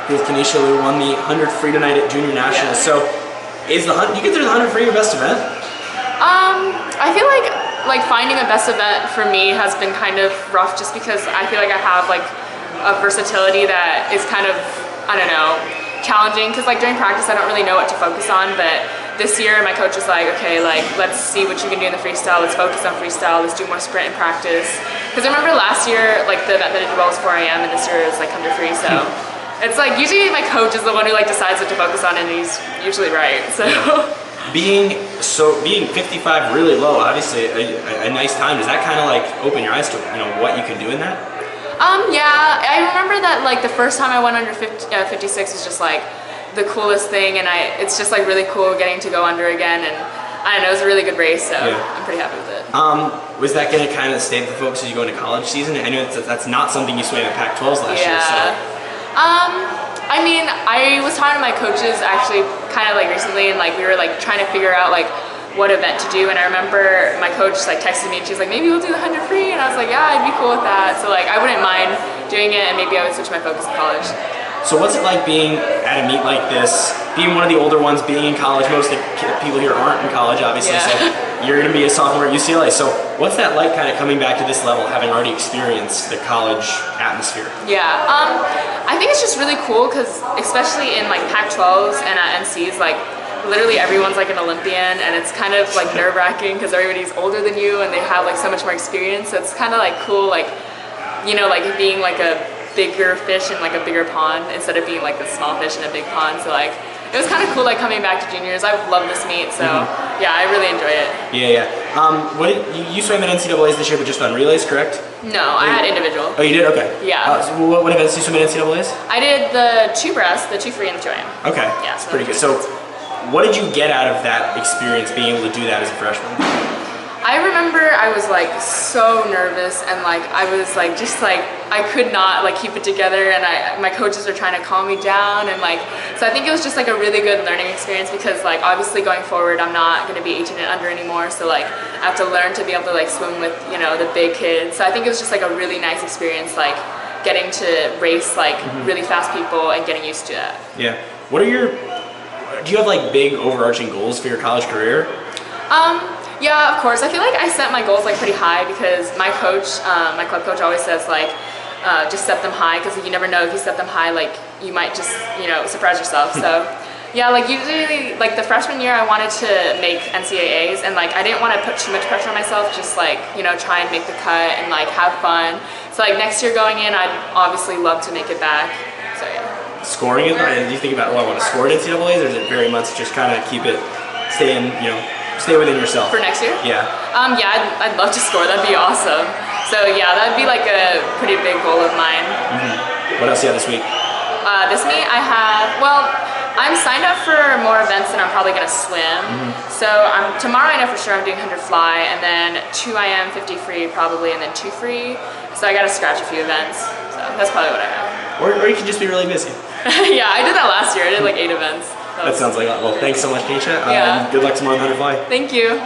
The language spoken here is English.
with Kenisha, who won the 100 free tonight at Junior Nationals. So, is the do you consider the 100 free your best event? I feel like finding a best event for me has been kind of rough, just because I feel like I have like a versatility that is kind of, I don't know, challenging, because like during practice I don't really know what to focus on, but this year my coach was like, okay, like let's see what you can do in the freestyle, let's focus on freestyle, let's do more sprint in practice. Because I remember last year, like the event that I did well was 4 AM, and this year is like 100 free, so it's like usually my coach is the one who like decides what to focus on, and he's usually right, so. Being 55 really low, obviously a nice time. Does that kind of like open your eyes to what you can do in that? Yeah, I remember that like the first time I went under 56 was just like the coolest thing, and it's just like really cool getting to go under again, and I don't know, it was a really good race, so I'm pretty happy with it. Was that going to kind of stay the focus as you go into college season? I know that's not something you swam at Pac-12s last year, so. I mean, I was talking to my coaches actually kind of like recently, and like we were like trying to figure out like what event to do, and I remember my coach like texted me and she was like, maybe we'll do the 100 free, and I was like, yeah, I'd be cool with that. So like I wouldn't mind doing it, and maybe I would switch my focus in college. So what's it like being at a meet like this, being one of the older ones, being in college? Most of the people here aren't in college, obviously, so you're going to be a sophomore at UCLA. So what's that like kind of coming back to this level, having already experienced the college atmosphere? Yeah, I think it's just really cool, because especially in like Pac-12s and at NCs, like literally everyone's like an Olympian, and it's kind of like nerve-wracking because everybody's older than you and they have like so much more experience. So it's kind of like cool, like, like being like a bigger fish in like a bigger pond instead of being like the small fish in a big pond. So like it was kind of cool like coming back to juniors. I love this meet, so yeah, I really enjoy it. Yeah. What you swam at NCAAs this year, but just on relays, correct? No, I had individual. Oh, you did? Okay. Yeah. So what events did you swim at NCAAs? I did the 2 breast, the 2 free, and the 2 AM. Okay. Yeah, so pretty good. So what did you get out of that experience, being able to do that as a freshman? I remember I was like so nervous, and like I was like just like I could not like keep it together, and my coaches were trying to calm me down, and like so I think it was just like a really good learning experience, because like obviously going forward I'm not going to be 18 and under anymore, so like I have to learn to be able to like swim with the big kids. So I think it was just like a really nice experience, like getting to race like really fast people and getting used to that. Yeah. Do you have like big overarching goals for your college career? Yeah, of course. I feel like I set my goals like pretty high, because my coach, my club coach always says like, just set them high, because you never know, if you set them high, like you might just, surprise yourself. So yeah, like usually like the freshman year I wanted to make NCAAs, and like I didn't want to put too much pressure on myself, just like, try and make the cut and like have fun. So like next year going in, I'd obviously love to make it back. So yeah. Scoring is not, do you think about, I want to score at NCAAs, or is it very much just kind of stay within yourself? For next year? Yeah. Yeah, I'd love to score. That'd be awesome. So yeah, that'd be like a pretty big goal of mine. What else do you have this week? This meet I have, I'm signed up for more events than I'm probably gonna swim. So tomorrow I know for sure I'm doing 100 fly, and then 2 IM 50 free probably, and then 2 free. So I gotta scratch a few events. So that's probably what I have. Or you can just be really busy. Yeah, I did that last year. I did like 8 events. That sounds like a lot. Well, thanks so much, Kenisha. Yeah. Good luck tomorrow on the 100 fly. Thank you.